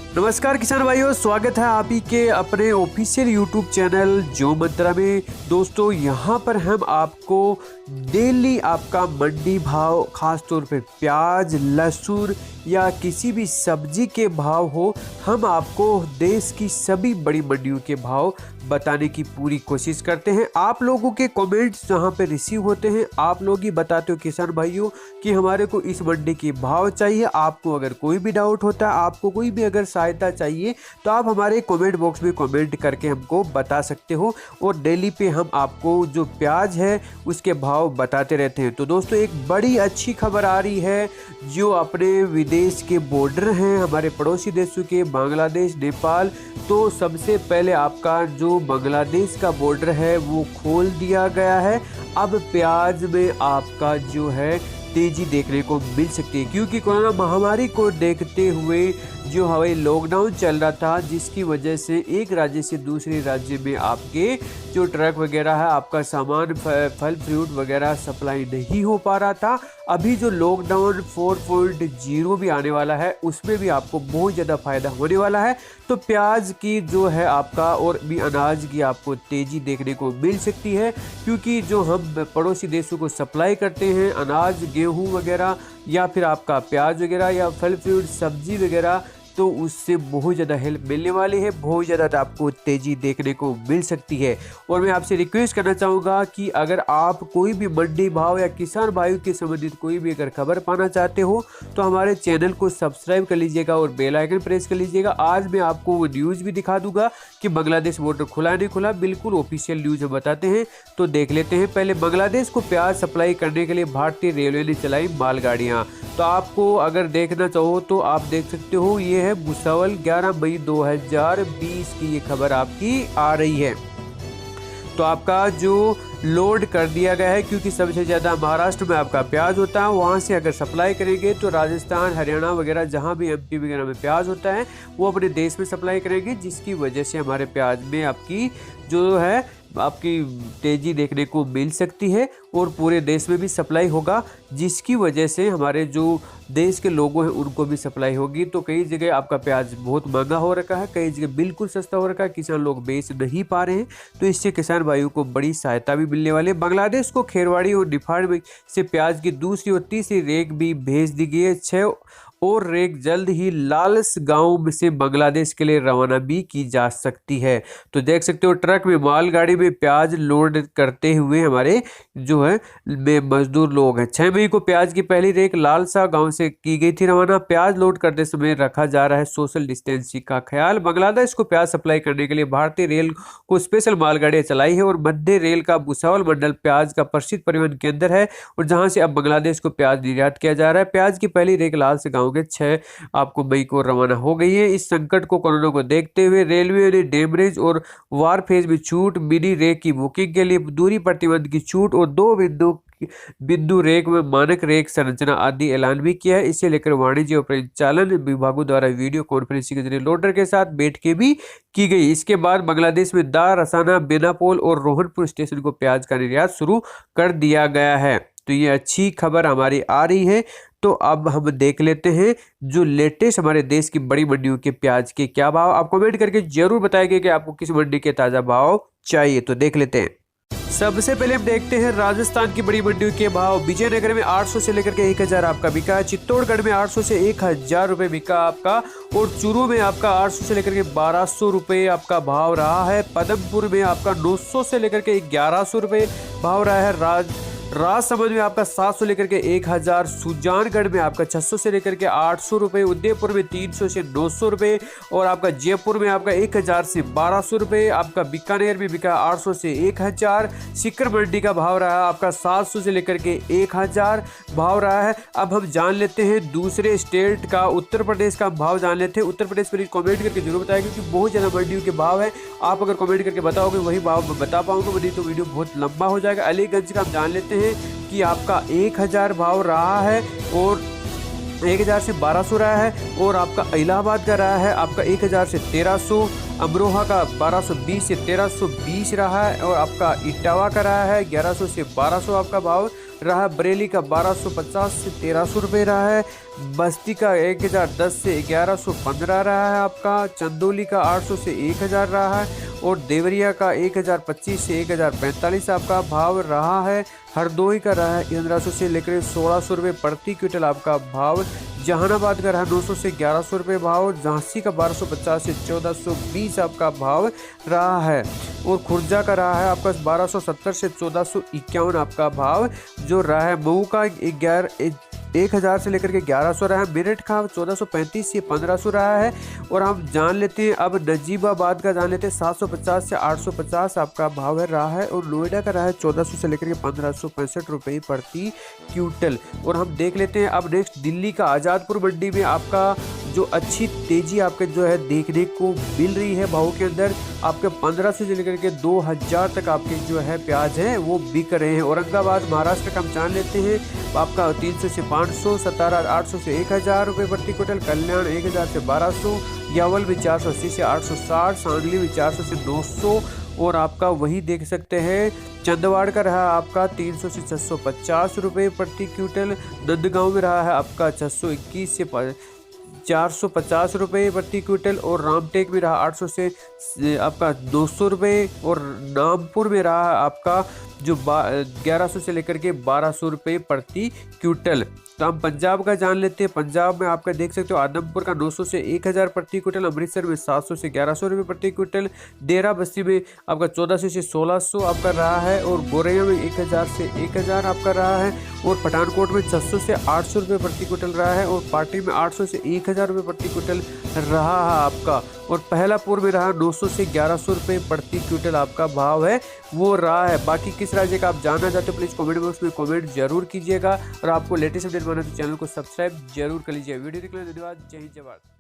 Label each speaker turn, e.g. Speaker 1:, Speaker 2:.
Speaker 1: नमस्कार किसान भाइयों, स्वागत है आप ही के अपने ऑफिशियल यूट्यूब चैनल जो मंत्रा में। दोस्तों यहाँ पर हम आपको डेली आपका मंडी भाव, खास तौर पे प्याज, लहसुन या किसी भी सब्जी के भाव हो, हम आपको देश की सभी बड़ी मंडियों के भाव बताने की पूरी कोशिश करते हैं। आप लोगों के कमेंट्स जहां पे रिसीव होते हैं, आप लोग ही बताते हो किसान भाइयों कि हमारे को इस मंडी के भाव चाहिए। आपको अगर कोई भी डाउट होता है, आपको कोई भी अगर सहायता चाहिए, तो आप हमारे कमेंट बॉक्स में कमेंट करके हमको बता सकते हो। और डेली पे हम आपको जो प्याज है उसके भाव बताते रहते हैं। तो दोस्तों एक बड़ी अच्छी खबर आ रही है, जो अपने विदेश के बॉर्डर हैं हमारे पड़ोसी देशों के, बांग्लादेश, नेपाल। तो सबसे पहले आपका जो बांग्लादेश का बॉर्डर है वो खोल दिया गया है। अब प्याज में आपका जो है तेजी देखने को मिल सकती है, क्योंकि कोरोना महामारी को देखते हुए जो हवाई लॉकडाउन चल रहा था, जिसकी वजह से एक राज्य से दूसरे राज्य में आपके जो ट्रक वगैरह है, आपका सामान, फल फ्रूट वगैरह सप्लाई नहीं हो पा रहा था। अभी जो लॉकडाउन 4.0 भी आने वाला है, उसमें भी आपको बहुत ज़्यादा फायदा होने वाला है। तो प्याज की जो है आपका और भी अनाज की आपको तेज़ी देखने को मिल सकती है, क्योंकि जो हम पड़ोसी देशों को सप्लाई करते हैं अनाज, गेहूं वगैरह, या फिर आपका प्याज वगैरह या फल फ्रूट सब्जी वगैरह, तो उससे बहुत ज़्यादा हेल्प मिलने वाली है, बहुत ज़्यादा आपको तेज़ी देखने को मिल सकती है। और मैं आपसे रिक्वेस्ट करना चाहूँगा कि अगर आप कोई भी मंडी भाव या किसान भाइयों के संबंधित कोई भी अगर खबर पाना चाहते हो, तो हमारे चैनल को सब्सक्राइब कर लीजिएगा और बेल आइकन प्रेस कर लीजिएगा। आज मैं आपको वो न्यूज़ भी दिखा दूंगा कि बांग्लादेश बॉर्डर खुला नहीं खुला, बिल्कुल ऑफिशियल न्यूज़ हम बताते हैं। तो देख लेते हैं। पहले बांग्लादेश को प्याज सप्लाई करने के लिए भारतीय रेलवे ने चलाई मालगाड़ियाँ। तो आपको अगर देखना चाहो तो आप देख सकते हो, ये है भुसावल 11 मई 2020 की ये खबर आपकी आ रही है। तो आपका जो लोड कर दिया गया है, क्योंकि सबसे ज़्यादा महाराष्ट्र में आपका प्याज होता है, वहाँ से अगर सप्लाई करेंगे तो राजस्थान, हरियाणा वगैरह जहाँ भी एमपी वगैरह में प्याज होता है वो अपने देश में सप्लाई करेंगे, जिसकी वजह से हमारे प्याज में आपकी जो है आपकी तेज़ी देखने को मिल सकती है और पूरे देश में भी सप्लाई होगा, जिसकी वजह से हमारे जो देश के लोगों हैं उनको भी सप्लाई होगी। तो कई जगह आपका प्याज बहुत महंगा हो रखा है, कई जगह बिल्कुल सस्ता हो रखा है, किसान लोग बेच नहीं पा रहे हैं। तो इससे किसान भाइयों को बड़ी सहायता भी मिलने वाली है। बांग्लादेश को खेरवाड़ी और निफाड़ में से प्याज की दूसरी और तीसरी रेक भी भेज दी गई है। 6 और रेक जल्द ही लालस गांव से बांग्लादेश के लिए रवाना भी की जा सकती है। तो देख सकते हो ट्रक में, मालगाड़ी में प्याज लोड करते हुए हमारे जो है मजदूर लोग हैं। 6 मई को प्याज की पहली रेक लालसा गांव से की गई थी रवाना। प्याज लोड करते समय रखा जा रहा है सोशल डिस्टेंसिंग का ख्याल। बांग्लादेश को प्याज सप्लाई करने के लिए भारतीय रेल को स्पेशल मालगाड़ियां चलाई है और मध्य रेल का भुसावल मंडल प्याज का प्रसिद्ध परिवहन केंद्र है, और जहां से अब बांग्लादेश को प्याज निर्यात किया जा रहा है। प्याज की पहली रेक लालसा गांव के 6 आपको मई को रवाना हो गई है। इस संकट को कोरोना को देखते हुए रेलवे ने डेमरेज और वारफेज में छूट, मिनी रेक की बुकिंग के लिए दूरी प्रतिबंध की छूट और 2 बिंदु रेक में मानक रेक संरचना आदि ऐलान भी किया है। इसे लेकर वाणिज्य और परिचालन विभागों द्वारा वीडियो कॉन्फ्रेंसिंग के जरिए लोडर के साथ बैठकें भी की गई। इसके बाद बांग्लादेश में दा, रसाना, बेनापोल और रोहनपुर स्टेशन को प्याज का निर्यात शुरू कर दिया गया है। तो ये अच्छी खबर हमारी आ रही है। तो अब हम देख लेते हैं जो लेटेस्ट हमारे देश की बड़ी मंडियों के प्याज के क्या भाव। आप कमेंट करके जरूर बताएंगे कि आपको किस मंडी के ताज़ा भाव चाहिए। तो देख लेते हैं। सबसे पहले हम देखते हैं राजस्थान की बड़ी मंडियों के भाव। विजयनगर में 800 से लेकर के 1000 आपका बिका है। चित्तौड़गढ़ में 800 से 1000 रुपए बिका आपका, और चूरू में आपका 800 से लेकर के 1200 रुपए आपका भाव रहा है। पदमपुर में आपका 900 से लेकर के 1100 रुपए भाव रहा है। राजसमंद में आपका 700 लेकर के 1000, सुजानगढ़ में आपका 600 से लेकर के 800 रुपये, उदयपुर में 300 से 900 रुपये, और आपका जयपुर में आपका 1000 से 1200 रुपये। आपका बीकानेर में बिका 800 से 1000। सिक्कर मंडी का भाव रहा है आपका 700 से लेकर के 1000 भाव रहा है। अब हम जान लेते हैं दूसरे स्टेट का, उत्तर प्रदेश का भाव जान लेते हैं। उत्तर प्रदेश पर कमेंट करके जरूर बताएं, क्योंकि बहुत ज़्यादा मंडियों के भाव है। आप अगर कमेंट करके बताओगे वही भाव मैं बता पाऊंगा, नहीं तो वीडियो बहुत लंबा हो जाएगा। अलीगंज का हम जान लेते हैं कि आपका 1000 भाव रहा है और 1000 से 1200 रहा है, और आपका इलाहाबाद का रहा है आपका 1000 से 1300, अमरोहा का 1220 से 1320 रहा है, और आपका इटावा का रहा है 1100 से 1200 आपका भाव रहा है। बरेली का 1250 से 1300 रुपये रहा है। बस्ती का 1010 से 1115 रहा है आपका। चंदौली का 800 से 1000 रहा है और देवरिया का 1025 से 1045 आपका भाव रहा है। हरदोई का रहा है 1500 से लेकर 1600 रुपये प्रति क्विंटल आपका भाव। जहानाबाद का रहा 900 से 1100 रुपये भाव। झांसी का 1250 से 1420 आपका भाव रहा है और खुर्जा का रहा है आपका 1270 से 1451 आपका भाव जो रहा है। मऊ का 1000 से लेकर के 1100 रहा है। मेरठ का 1435 से 1500 रहा है। और हम जान लेते हैं अब नजीबाबाद का जान लेते हैं 750 से 850 आपका भाव है रहा है। और नोएडा का रहा है 1400 से लेकर के 1565 रुपये प्रति क्विंटल। और हम देख लेते हैं अब नेक्स्ट दिल्ली का आज़ादपुर मंडी में आपका जो अच्छी तेजी आपके जो है देखने को मिल रही है भाव के अंदर। आपके 1500 से लेकर के 2000 तक आपके जो है प्याज है वो बिक रहे हैं। औरंगाबाद महाराष्ट्र का हम जान लेते हैं आपका 300 से 500, सतारा 800 से 1000 रुपये प्रति क्विंटल, कल्याण 1000 से 1200, यावल भी 480 से 860, सांगली भी 400 से 900। और आपका वही देख सकते हैं चंदवाड़ का रहा आपका 300 से 650 रुपये प्रति क्विंटल। नंदगांव में रहा है आपका 621 से 450 रुपये प्रति क्विंटल। और रामटेक में रहा 800 से आपका 200 रुपये। और नामपुर में रहा आपका जो 1100 से लेकर के 1200 रुपये प्रति क्विंटल। तो हम पंजाब का जान लेते हैं। पंजाब में आपका देख सकते हो आदमपुर का 900 से 1000 प्रति क्विंटल, अमृतसर में 700 से 1100 रुपये प्रति क्विंटल, डेरा बस्ती में आपका 1400 से 1600 आपका रहा है। और गोरैया में 1000 से 1000 आपका रहा है। और पठानकोट में 600 से 800 रुपये प्रति क्विंटल रहा है। और पार्टी में 800 से 1000 रुपये प्रति क्विंटल रहा है आपका। और पहलापुर में रहा 900 से 1100 रुपये प्रति क्विंटल आपका भाव है वो रहा है। बाकी किस राज्य का आप जानना चाहते हो प्लीज़ कमेंट बॉक्स में कमेंट जरूर कीजिएगा। और आपको लेटेस्ट अपडेट बनाने तो चैनल को सब्सक्राइब जरूर कर लीजिए। वीडियो देखने के लिए धन्यवाद। जय हिंद जय भारत।